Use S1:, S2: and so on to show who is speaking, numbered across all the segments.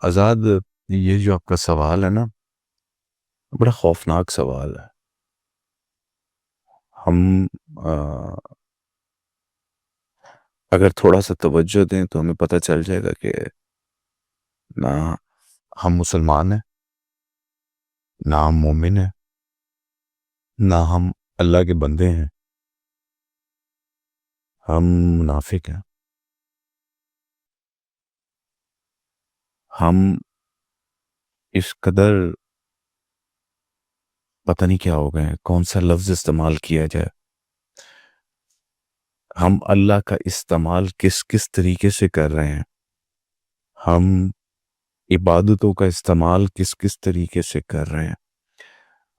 S1: آزاد، یہ جو آپ کا سوال ہے نا، بڑا خوفناک سوال ہے۔ ہم آ، اگر تھوڑا سا توجہ دیں تو ہمیں پتہ چل جائے گا کہ نہ ہم مسلمان ہیں، نہ ہم مومن ہیں، نہ ہم اللہ کے بندے ہیں، ہم منافق ہیں۔ ہم اس قدر پتہ نہیں کیا ہو گئے ہیں، کون سا لفظ استعمال کیا جائے۔ ہم اللہ کا استعمال کس کس طریقے سے کر رہے ہیں، ہم عبادتوں کا استعمال کس کس طریقے سے کر رہے ہیں۔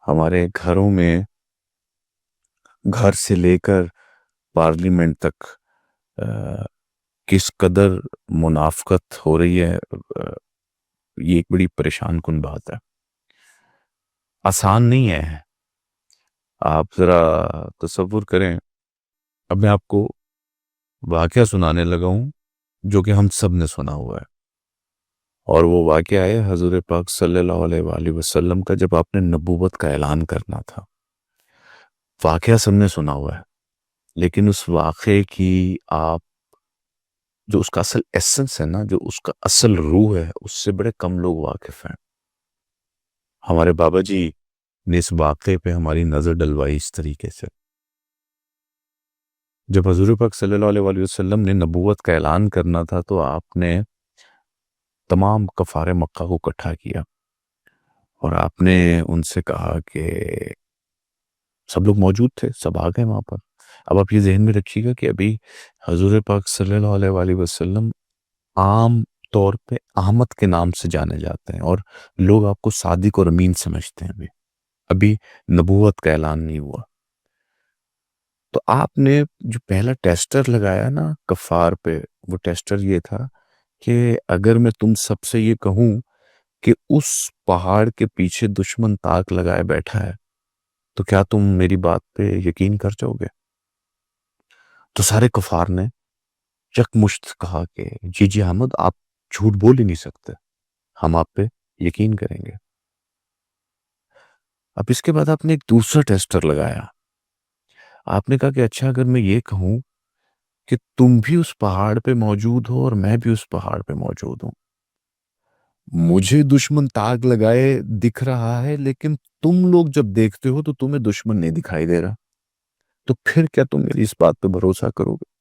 S1: ہمارے گھروں میں، گھر سے لے کر پارلیمنٹ تک کس قدر منافقت ہو رہی ہے، یہ ایک بڑی پریشان کن بات ہے۔ آسان نہیں ہے۔ آپ ذرا تصور کریں، اب میں آپ کو واقعہ سنانے لگا ہوں جو کہ ہم سب نے سنا ہوا ہے، اور وہ واقعہ ہے حضور پاک صلی اللہ علیہ وآلہ وسلم کا، جب آپ نے نبوت کا اعلان کرنا تھا۔ واقعہ سب نے سنا ہوا ہے، لیکن اس واقعے کی آپ جو اس کا اصل ایسنس ہے نا، جو اس کا اصل روح ہے، اس سے بڑے کم لوگ واقف ہیں۔ ہمارے بابا جی نے اس واقعے پہ ہماری نظر ڈلوائی اس طریقے سے۔ جب حضور پاک صلی اللہ علیہ وآلہ وسلم نے نبوت کا اعلان کرنا تھا تو آپ نے تمام کفار مکہ کو اکٹھا کیا، اور آپ نے ان سے کہا کہ سب لوگ موجود تھے، سب آ گئے وہاں پر۔ اب آپ یہ ذہن میں رکھیے گا کہ ابھی حضور پاک صلی اللہ علیہ وآلہ وسلم عام طور پہ احمد کے نام سے جانے جاتے ہیں، اور لوگ آپ کو صادق اور امین سمجھتے ہیں۔ ابھی نبوت کا اعلان نہیں ہوا، تو آپ نے جو پہلا ٹیسٹر لگایا نا کفار پہ، وہ ٹیسٹر یہ تھا کہ اگر میں تم سب سے یہ کہوں کہ اس پہاڑ کے پیچھے دشمن تاک لگائے بیٹھا ہے، تو کیا تم میری بات پہ یقین کر جاؤ گے؟ تو سارے کفار نے یکمشت کہا کہ جی جی احمد، آپ جھوٹ بول ہی نہیں سکتے، ہم آپ پہ یقین کریں گے۔ اب اس کے بعد آپ نے ایک دوسرا ٹیسٹر لگایا۔ آپ نے کہا کہ اچھا، اگر میں یہ کہوں کہ تم بھی اس پہاڑ پہ موجود ہو اور میں بھی اس پہاڑ پہ موجود ہوں، مجھے دشمن تاگ لگائے دکھ رہا ہے، لیکن تم لوگ جب دیکھتے ہو تو تمہیں دشمن نہیں دکھائی دے رہا، تو پھر کیا تم میری اس بات پہ بھروسہ کرو گے؟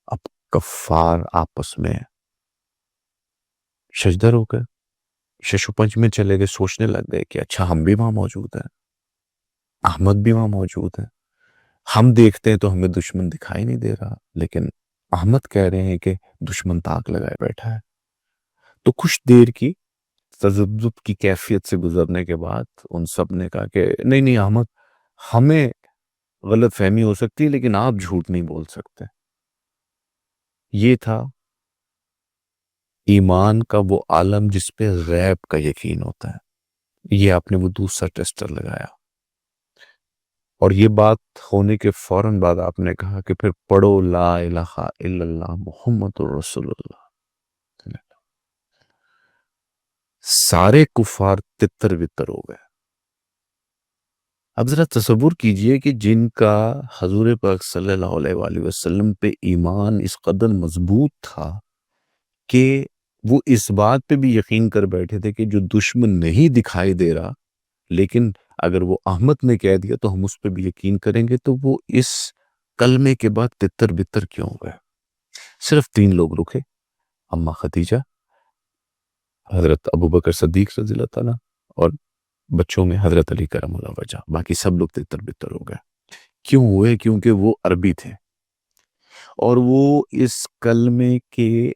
S1: اب کفار آپس میں ششدر ہو گئے، ششو پنج میں چلے گئے، سوچنے لگ گئے کہ اچھا، ہم بھی وہاں موجود ہیں، احمد بھی وہاں موجود ہے، ہم دیکھتے ہیں تو ہمیں دشمن دکھائی نہیں دے رہا، لیکن احمد کہہ رہے ہیں کہ دشمن تاک لگائے بیٹھا ہے۔ تو کچھ دیر کی تذبذب کی کیفیت سے گزرنے کے بعد ان سب نے کہا کہ نہیں نہیں احمد، ہمیں غلط فہمی ہو سکتی ہے، لیکن آپ جھوٹ نہیں بول سکتے۔ یہ تھا ایمان کا وہ عالم جس پہ غیب کا یقین ہوتا ہے۔ یہ آپ نے وہ دوسرا ٹیسٹر لگایا، اور یہ بات ہونے کے فوراً بعد آپ نے کہا کہ پھر پڑھو لا الہ الا اللہ محمد رسول اللہ۔ سارے کفار تتر بتر ہو گئے۔ اب ذرا تصور کیجئے کہ جن کا حضور پاک صلی اللہ علیہ وآلہ وسلم پہ ایمان اس قدر مضبوط تھا کہ وہ اس بات پہ بھی یقین کر بیٹھے تھے کہ جو دشمن نہیں دکھائی دے رہا، لیکن اگر وہ احمد نے کہہ دیا تو ہم اس پہ بھی یقین کریں گے، تو وہ اس کلمے کے بعد تتر بتر کیوں ہو گئے؟ صرف 3 لوگ رکے، اما خدیجہ، حضرت ابوبکر صدیق رضی اللہ تعالیٰ، اور بچوں میں حضرت علی کرم اللہ وجہ۔ باقی سب لوگ تتر بتر ہو گئے۔ کیوں ہوئے؟ کیونکہ وہ عربی تھے، اور وہ اس کلمے کے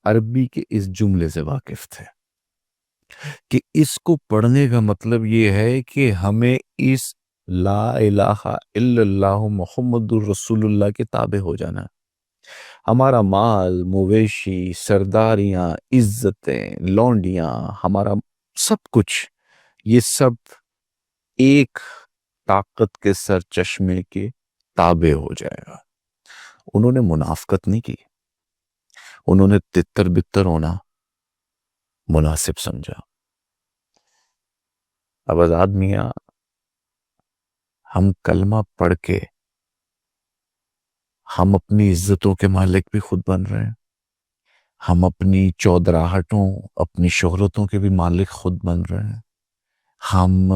S1: عربی کے اس جملے سے واقف تھے کہ اس کو پڑھنے کا مطلب یہ ہے کہ ہمیں اس لا الہ الا اللہ محمد الرسول اللہ کے تابع ہو جانا ہے۔ ہمارا مال، مویشی، سرداریاں، عزتیں، لونڈیاں، ہمارا سب کچھ، یہ سب ایک طاقت کے سر چشمے کے تابع ہو جائے گا۔ انہوں نے منافقت نہیں کی، انہوں نے تتر بتر ہونا مناسب سمجھا۔ اب آزاد میاں، ہم کلمہ پڑھ کے ہم اپنی عزتوں کے مالک بھی خود بن رہے ہیں، ہم اپنی چودراہٹوں، اپنی شہرتوں کے بھی مالک خود بن رہے ہیں، ہم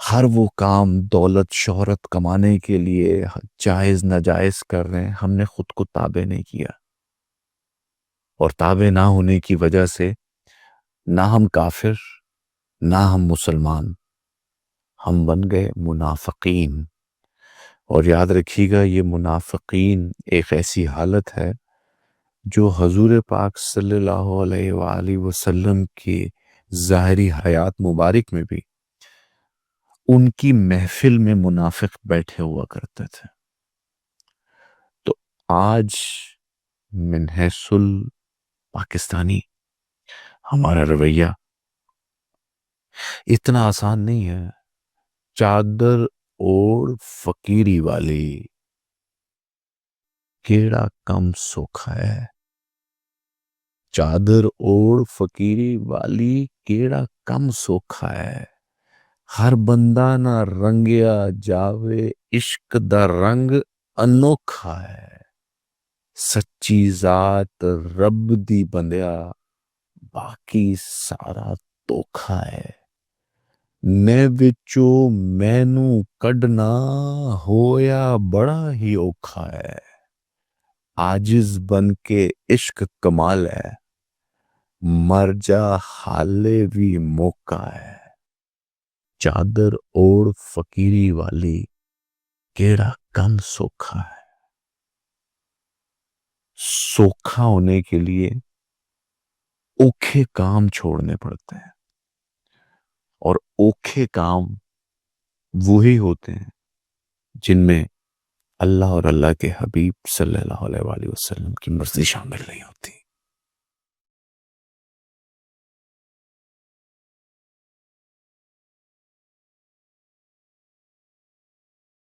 S1: ہر وہ کام دولت شہرت کمانے کے لیے جائز ناجائز کر رہے ہیں، ہم نے خود کو تابع نہیں کیا، اور تابع نہ ہونے کی وجہ سے نہ ہم کافر نہ ہم مسلمان، ہم بن گئے منافقین۔ اور یاد رکھیے گا، یہ منافقین ایک ایسی حالت ہے جو حضور پاک صلی اللہ علیہ وآلہ وسلم کی ظاہری حیات مبارک میں بھی ان کی محفل میں منافق بیٹھے ہوا کرتے تھے۔ تو آج من حیث الپاکستانی ہمارا رویہ اتنا آسان نہیں ہے۔ چادر اوڑھ فقیری والی کیڑا کم سوکھا ہے، چادر اوڑھ فقیری والی کیڑا کم سوکھا ہے، ہر بندہ نہ رنگیا جاوے عشق دا رنگ انوکھا ہے، سچی ذات رب دی بندیا باقی سارا توکھا ہے، میں وچو مینو کڈنا ہویا بڑا ہی اوکھا ہے، عاجز بن کے عشق کمال ہے، مر جا حالے بھی موقع ہے، چادر اوڑھ فقیری والی کیڑا کم سوکھا ہے۔ سوکھا ہونے کے لیے اوکھے کام چھوڑنے پڑتے ہیں، اور اوکھے کام وہی ہوتے ہیں جن میں اللہ اور اللہ کے حبیب صلی اللہ علیہ وآلہ وسلم کی مرضی شامل نہیں ہوتی۔